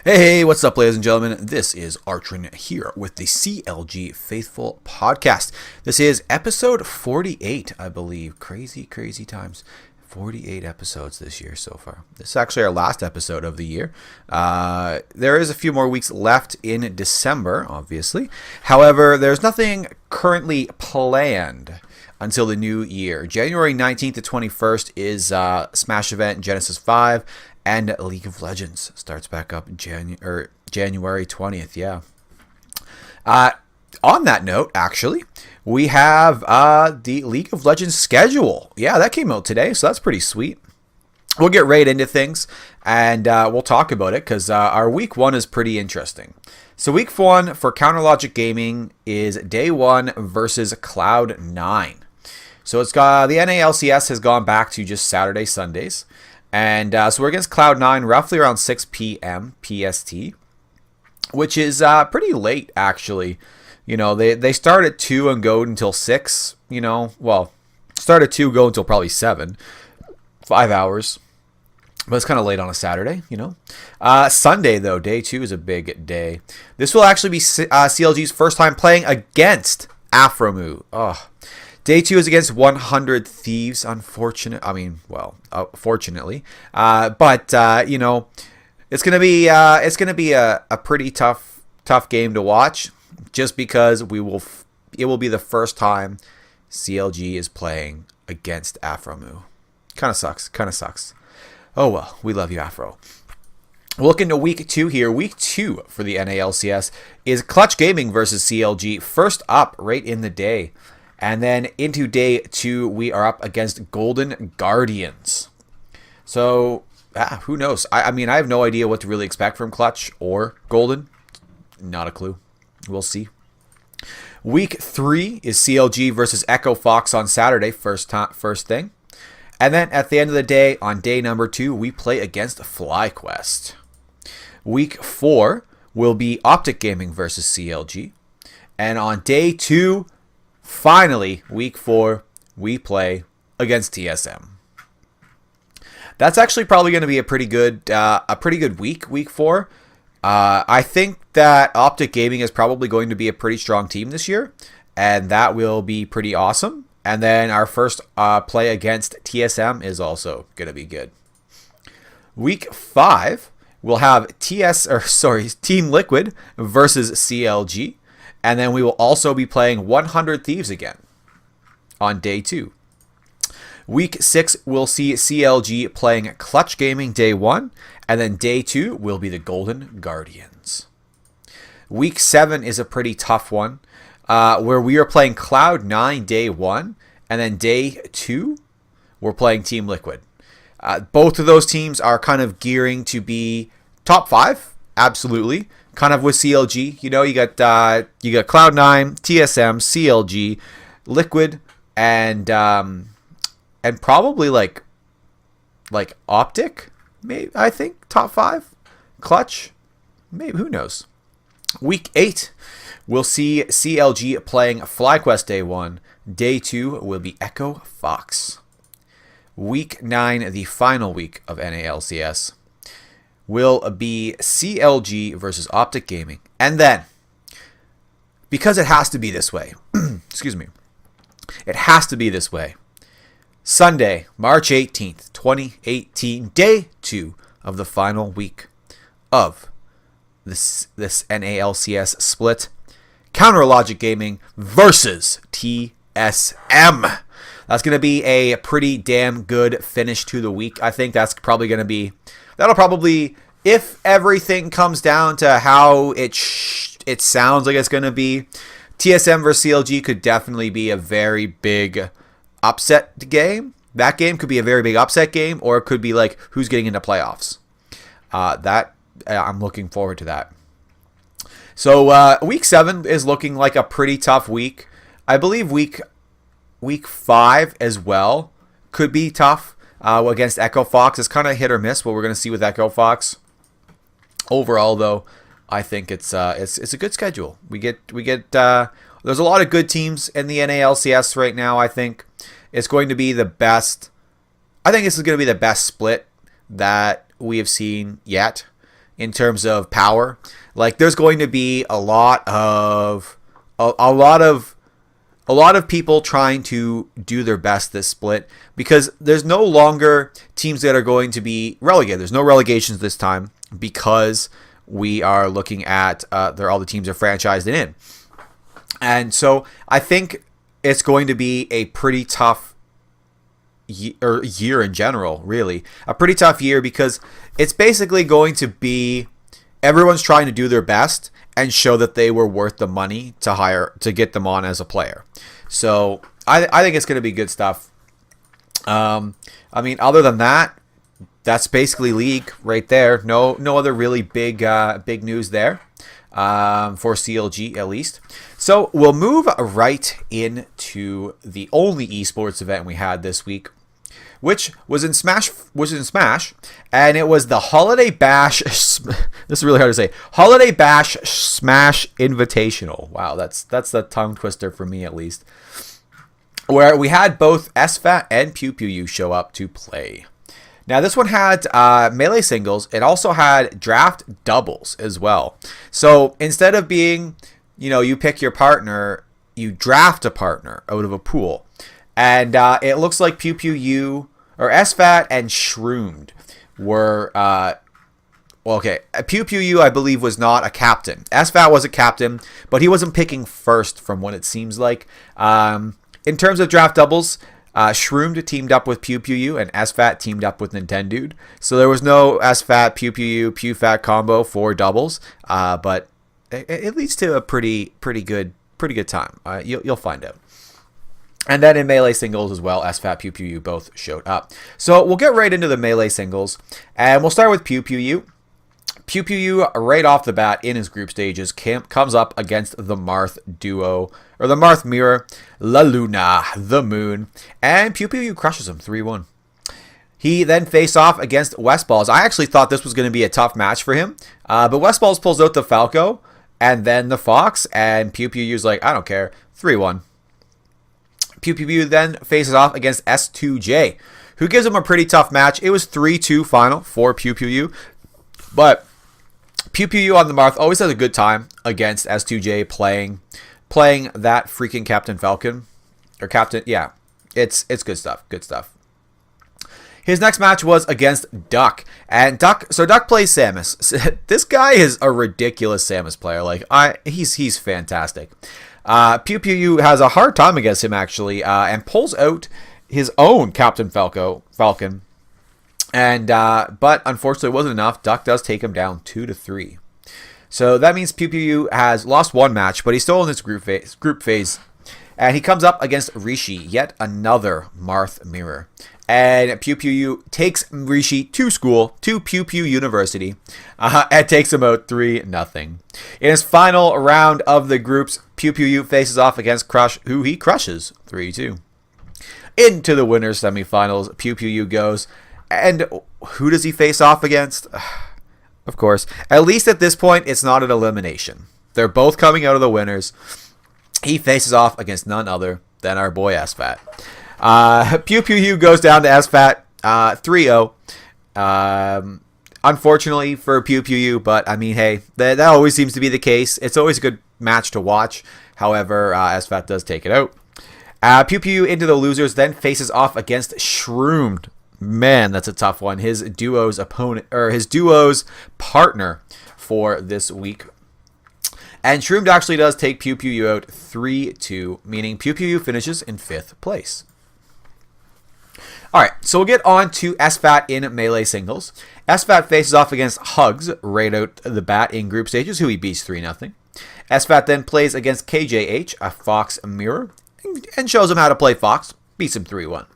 Hey, what's up, ladies and gentlemen? This is Artrin here with the CLG Faithful Podcast. This is episode 48, I believe. Crazy times. 48 episodes this year so far. This is actually our last episode of the year. There is a few more weeks left in December, obviously. However, there's nothing currently planned until the new year. January 19th to 21st is Smash event Genesis 5. And League of Legends starts back up January 20th, yeah. On that note, actually, we have the League of Legends schedule. Yeah, that came out today, so that's pretty sweet. We'll get right into things, and we'll talk about it, because our Week 1 is pretty interesting. So Week 1 for Counter Logic Gaming is Day 1 versus Cloud9. So it's got the NA LCS has gone back to just Saturday, Sundays. And so we're against Cloud9 roughly around 6 p.m. PST, which is pretty late, actually. You know, they start at 2 and go until 6, you know. Well, start at 2, go until probably 7. 5 hours. But it's kind of late on a Saturday, you know. Sunday, though, Day 2 is a big day. This will actually be CLG's first time playing against Afromu. Oh. Day 2 is against 100 Thieves, fortunately. But you know, it's gonna be a pretty tough game to watch, just because it will be the first time CLG is playing against Afromu. Kind of sucks. Oh well, we love you, Afro. We'll look into Week 2 here. Week 2 for the NA LCS is Clutch Gaming versus CLG. First up, right in the day. And then into Day 2, we are up against Golden Guardians. So, who knows? I mean, I have no idea what to really expect from Clutch or Golden. Not a clue. We'll see. Week 3 is CLG versus Echo Fox on Saturday, first thing. And then at the end of the day, on day number 2, we play against FlyQuest. Week 4 will be Optic Gaming versus CLG. And on day 2... finally, Week 4, we play against TSM. That's actually probably going to be a pretty good week, Week 4. I think that Optic Gaming is probably going to be a pretty strong team this year, and that will be pretty awesome. And then our first play against TSM is also going to be good. Week 5, we'll have Team Liquid versus CLG. And then we will also be playing 100 Thieves again on day 2. Week 6, we'll see CLG playing Clutch Gaming day 1. And then day 2 will be the Golden Guardians. Week 7 is a pretty tough one, where we are playing Cloud9 day 1. And then day 2, we're playing Team Liquid. Both of those teams are kind of gearing to be top 5, absolutely. Kind of with CLG, you know, you got Cloud9, TSM, CLG, Liquid, and probably like Optic, maybe, I think top 5, Clutch, maybe, who knows. Week 8, we'll see CLG playing FlyQuest day 1. Day 2 will be Echo Fox. Week 9, the final week of NA LCS, will be CLG versus Optic Gaming. And then, because it has to be this way, excuse me, it has to be this way, Sunday, March 18th, 2018, Day 2 of the final week of this NA LCS split, Counter Logic Gaming versus TSM. That's going to be a pretty damn good finish to the week. I think that's probably going to be... That'll probably, if everything comes down to how it sounds like it's going to be, TSM versus CLG could definitely be a very big upset game. That game could be a very big upset game, or it could be like who's getting into playoffs. I'm looking forward to that. So Week 7 is looking like a pretty tough week. I believe Week 5 as well could be tough. Against Echo Fox, it's kind of hit or miss what we're going to see with Echo Fox. Overall, though, I think it's a good schedule. We get there's a lot of good teams in the NA LCS right now. I think it's going to be the best. I think this is going to be the best split that we have seen yet. in terms of power. Like, there's going to be a lot of people trying to do their best this split, because there's no longer teams that are going to be relegated. There's no relegations this time, because we are looking at all the teams are franchised in. And so I think it's going to be a pretty tough year in general, really. A pretty tough year, because it's basically going to be everyone's trying to do their best and show that they were worth the money to get them on as a player. So I think it's going to be good stuff. I mean, other than that, that's basically League right there. No other really big news there for CLG, at least. So we'll move right into the only esports event we had this week, which was in Smash, and it was the Holiday Bash. This is really hard to say. Holiday Bash Smash Invitational. Wow, that's the tongue twister for me, at least. Where we had both SFAT and PewPewU show up to play. Now, this one had melee singles. It also had draft doubles as well. So instead of being, you pick your partner, you draft a partner out of a pool. And it looks like PewPewU, or SFAT and Shroomed were, PewPewU, I believe, was not a captain. SFAT was a captain, but he wasn't picking first from what it seems like. In terms of draft doubles, Shroomed teamed up with PewPewU, and SFAT teamed up with Nintendude. So there was no SFAT, PewPewU, PewFat combo for doubles, but it leads to a pretty good time. You'll find out. And then in melee singles as well, SFAT, PewPewU both showed up. So we'll get right into the melee singles, and we'll start with PewPewU. PewPewU, right off the bat in his group stages, comes up against the Marth duo, or the Marth Mirror, La Luna, the Moon, and PewPewU crushes him 3-1. He then faced off against Westballs. I actually thought this was going to be a tough match for him, but Westballs pulls out the Falco and then the Fox, and PewPewU's like, I don't care, 3-1. PewPewU then faces off against S2J, who gives him a pretty tough match. It was 3-2 final for PewPewU, but PewPewU on the Marth always has a good time against S2J playing that freaking Captain Falcon. Or Captain, yeah. It's good stuff. Good stuff. His next match was against Duck. And Duck plays Samus. This guy is a ridiculous Samus player. He's fantastic. PewPewU has a hard time against him, actually, and pulls out his own Captain Falcon. And but unfortunately, it wasn't enough. Duck does take him down 2-3. So that means PewPewU has lost one match, but he's still in his group phase. And he comes up against Rishi, yet another Marth Mirror. And PewPewU takes Rishi to school, to PewPew University, and takes him out 3-0. In his final round of the groups, PewPewU faces off against Crush, who he crushes 3-2. Into the winners semifinals, PewPewU goes. And who does he face off against? Of course, at least at this point, it's not an elimination. They're both coming out of the winners. He faces off against none other than our boy SFAT. PewPewU goes down to SFAT 3-0. Unfortunately for PewPewU, but I mean, hey, that always seems to be the case. It's always a good match to watch. However, SFAT does take it out. PewPewU into the losers, then faces off against Shroomed. Man, that's a tough one. His duo's partner for this week. And Shroomed actually does take PewPewU out 3-2, meaning PewPewU finishes in 5th place. Alright, so we'll get on to SFAT in melee singles. SFAT faces off against Hugs right out the bat in group stages, who he beats 3-0. SFAT then plays against KJH, a Fox Mirror, and shows him how to play Fox, beats him 3-1.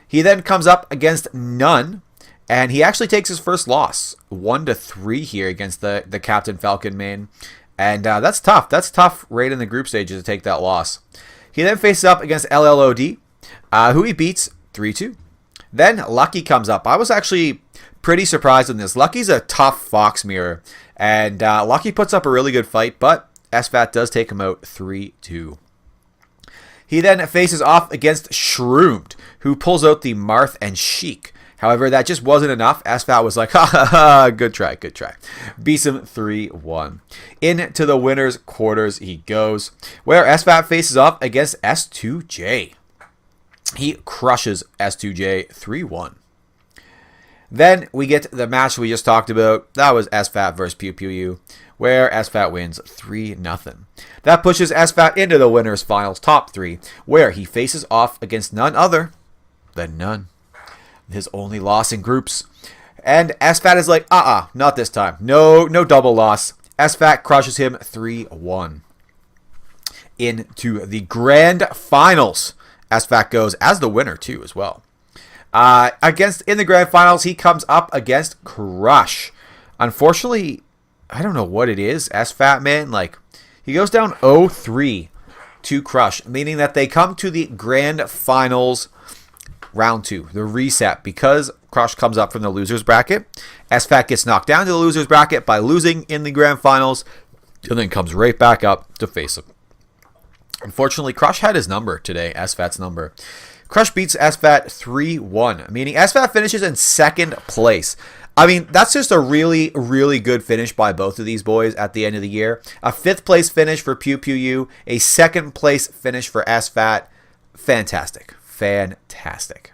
He then comes up against None, and he actually takes his first loss, 1-3 here against the Captain Falcon main. And that's tough. That's tough right in the group stages to take that loss. He then faces up against LLOD, who he beats 3-2. Then Lucky comes up. I was actually pretty surprised in this. Lucky's a tough Fox Mirror, and Lucky puts up a really good fight, but SFAT does take him out 3-2. He then faces off against Shroomed, who pulls out the Marth and Sheik. However, that just wasn't enough. SFAT was like, ha ha ha, good try, good try. Beats him 3-1. Into the winner's quarters he goes, where SFAT faces off against S2J. He crushes S2J 3-1. Then we get the match we just talked about. That was SFAT versus PewPewU, where SFAT wins 3-0. That pushes SFAT into the winner's finals top 3, where he faces off against none other than None. His only loss in groups. And SFAT is like, not this time. No double loss. SFAT crushes him 3-1. Into the grand finals. SFAT goes as the winner too as well. In the grand finals, he comes up against Crush. Unfortunately, I don't know what it is. SFAT, man, like, he goes down 0-3 to Crush, meaning that they come to the grand finals round 2, the reset, because Crush comes up from the loser's bracket. SFAT gets knocked down to the loser's bracket by losing in the grand finals, and then comes right back up to face him. Unfortunately, Crush had his number today, SFAT's number. Crush beats SFAT 3-1, meaning SFAT finishes in second place. I mean, that's just a really, really good finish by both of these boys at the end of the year. A 5th place finish for PewPewU, a 2nd place finish for SFAT. Fantastic. Fantastic.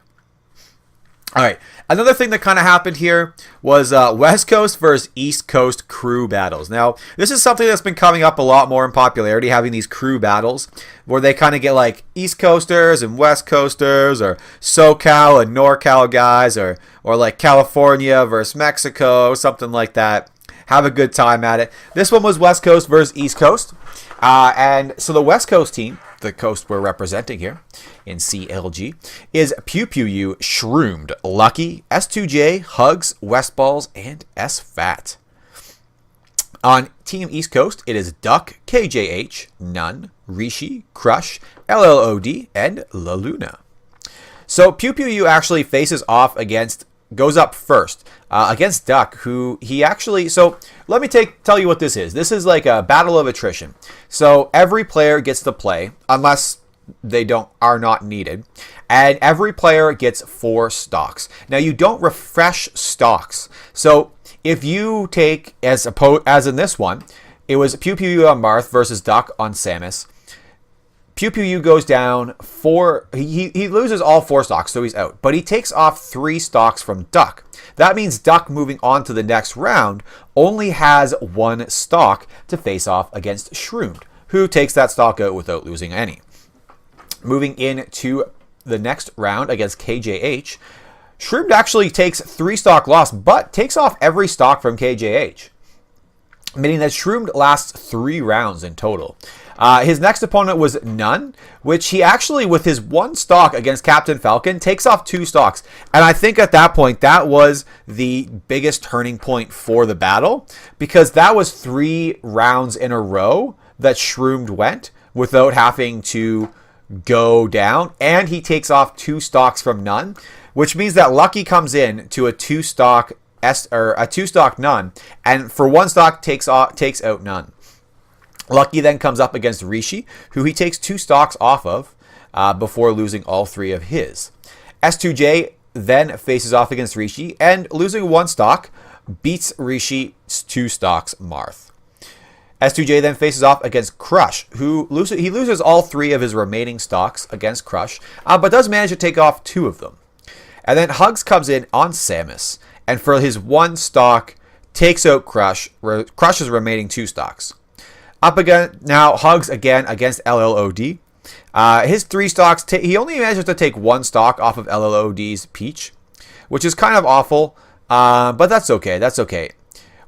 All right, another thing that kind of happened here was West Coast versus East Coast crew battles. Now, this is something that's been coming up a lot more in popularity, having these crew battles where they kind of get like East Coasters and West Coasters, or SoCal and NorCal guys, or like California versus Mexico, something like that. Have a good time at it. This one was West Coast versus East Coast. And so the West Coast team, the coast we're representing here in CLG, is PewPewU, Shroomed, Lucky, S2J, Hugs, Westballs, and SFAT. On Team East Coast, it is Duck, KJH, None, Rishi, Crush, LLOD, and La Luna. So PewPewU actually faces off goes up first against Duck, who he actually... So let me tell you what this is. This is like a battle of attrition. So every player gets to play, unless they are not needed, and every player gets 4 stocks. Now, you don't refresh stocks. So if you take, as in this one, it was PewPewU on Marth versus Duck on Samus. PewPewU goes down 4. He loses all 4 stocks, so he's out. But he takes off 3 stocks from Duck. That means Duck, moving on to the next round, only has 1 stock to face off against Shroomed, who takes that stock out without losing any. Moving into the next round against KJH, Shroomed actually takes 3 stock loss, but takes off every stock from KJH, meaning that Shroomed lasts 3 rounds in total. His next opponent was None, which he actually, with his 1 stock against Captain Falcon, takes off 2 stocks. And I think at that point, that was the biggest turning point for the battle, because that was 3 rounds in a row that Shroomed went without having to go down, and he takes off 2 stocks from None, which means that Lucky comes in to a 2-stock None, and for 1 stock takes out None. Lucky then comes up against Rishi, who he takes 2 stocks off of before losing all 3 of his. S2J then faces off against Rishi, and losing 1 stock, beats Rishi's 2 stocks Marth. S2J then faces off against Crush, who loses all 3 of his remaining stocks against Crush, but does manage to take off 2 of them. And then Hugs comes in on Samus, and for his 1 stock, takes out Crush's remaining 2 stocks. Up again, now Hugs again against LLOD. His 3 stocks, he only manages to take 1 stock off of LLOD's Peach, which is kind of awful, but that's okay, that's okay.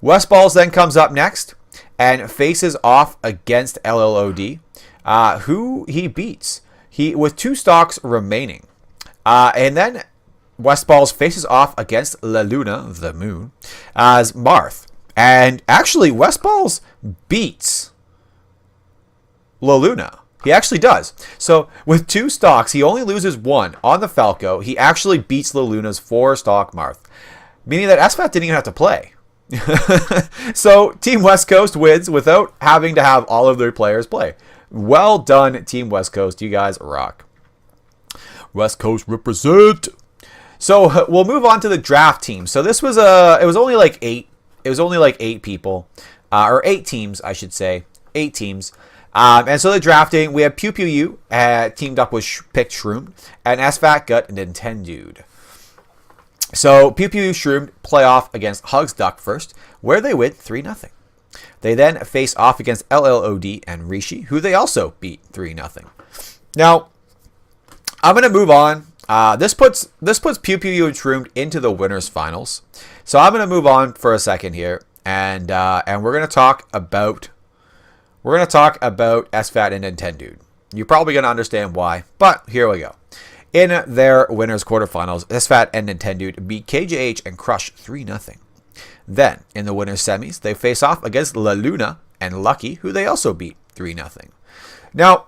Westballs then comes up next and faces off against LLOD, who he beats with 2 stocks remaining. And then Westballs faces off against La Luna, the moon, as Marth. And actually, Westballs beats La Luna. He actually does. So with 2 stocks, he only loses 1 on the Falco. He actually beats La Luna's 4-stock Marth, meaning that SFAT didn't even have to play. So Team West Coast wins without having to have all of their players play. Well done, Team West Coast. You guys rock. West Coast represent. So we'll move on to the draft team. So this was it was only like 8. It was only like 8 people, or 8 teams, I should say, 8 teams. And so the drafting, we have Pew Pew You teamed up with Picked Shroomed and SFAT Gut and Nintendude. So Pew Pew You Shroomed play off against Hugs Duck first, where they win 3-0. They then face off against LLOD and Rishi, who they also beat 3-0. Now, I'm going to move on. This puts Pew Pew You and Shroomed into the winners finals. So I'm going to move on for a second here, and we're going to talk about SFAT and Nintendude. You're probably going to understand why, but here we go. In their winners quarterfinals, SFAT and Nintendude beat KJH and Crush 3-0. Then, in the winners semis, they face off against La Luna and Lucky, who they also beat 3-0. Now,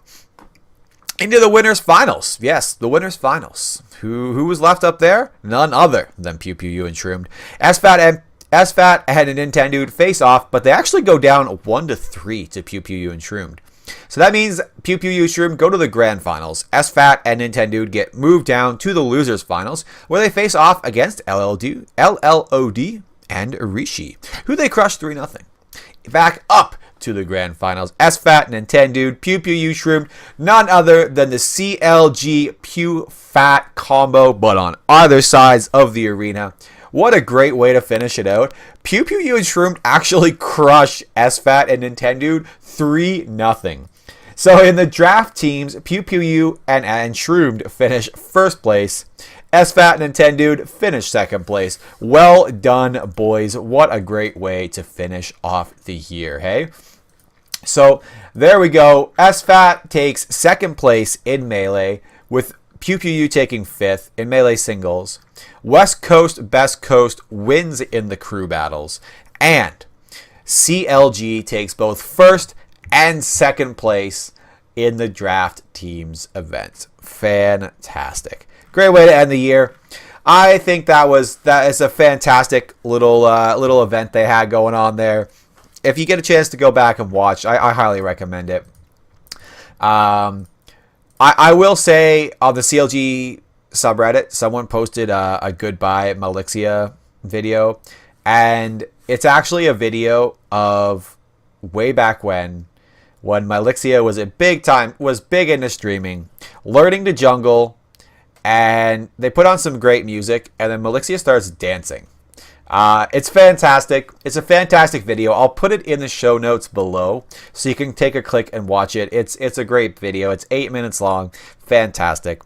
into the winners finals. Yes, the winners finals. Who was left up there? None other than Pew Pew You and Shroomed. SFAT and Nintendude face off, but they actually go down 1-3 to Pew Pew You and Shroomed. So that means Pew Pew You and Shroomed go to the grand finals. SFAT and Nintendude get moved down to the losers finals, where they face off against LLOD and Rishi, who they crush 3-0. Back up to the grand finals. SFAT, Nintendude, Pew Pew You Shroomed, none other than the CLG Pew Fat combo, but on either sides of the arena. What a great way to finish it out. Pew Pew You and Shroomed actually crush SFAT and Nintendude 3-0. So in the draft teams, Pew Pew You and Shroomed finish first place. SFAT and Nintendude finish second place. Well done, boys. What a great way to finish off the year, hey? So there we go. SFAT takes second place in Melee, with Pew Pew You taking 5th in Melee singles. West Coast Best Coast wins in the crew battles. And CLG takes both first and second place in the draft teams event. Fantastic. Great way to end the year. I think that is a fantastic little event they had going on there. If you get a chance to go back and watch, I highly recommend it. I will say on the CLG subreddit, someone posted a goodbye Malixia video, and it's actually a video of way back when Malixia was big into streaming, learning to jungle, and they put on some great music, and then Malixia starts dancing. It's fantastic. It's a fantastic video. I'll put it in the show notes below so you can take a click and watch it. It's a great video. It's 8 minutes long. Fantastic.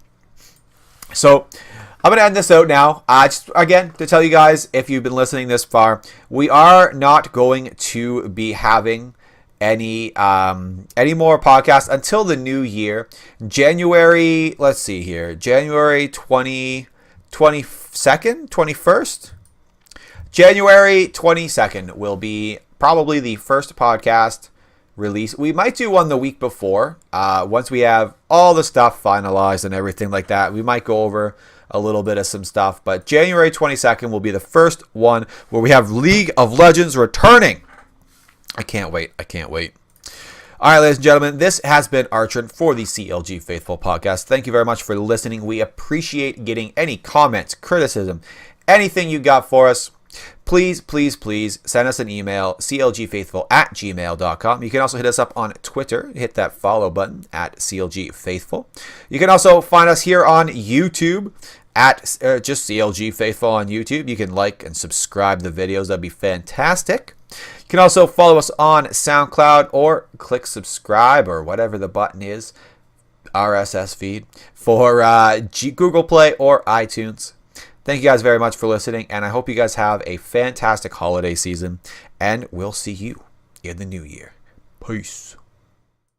So I'm going to end this out now. Just again, to tell you guys, if you've been listening this far, we are not going to be having any more podcasts until the new year. January 21st? January 22nd will be probably the first podcast release. We might do one the week before, once we have all the stuff finalized and everything like that. We might go over a little bit of some stuff, but January 22nd will be the first one where we have League of Legends returning. I can't wait. All right, ladies and gentlemen, this has been Archon for the CLG Faithful podcast. Thank you very much for listening. We appreciate getting any comments, criticism, anything you got for us. Please send us an email, clgfaithful@gmail.com. You can also hit us up on Twitter. Hit that follow button at CLGFaithful. You can also find us here on YouTube at just CLG Faithful on YouTube. You can like and subscribe the videos. That'd be fantastic. You can also follow us on SoundCloud or click subscribe or whatever the button is, RSS feed, for Google Play or iTunes. Thank you guys very much for listening, and I hope you guys have a fantastic holiday season, and we'll see you in the new year. Peace.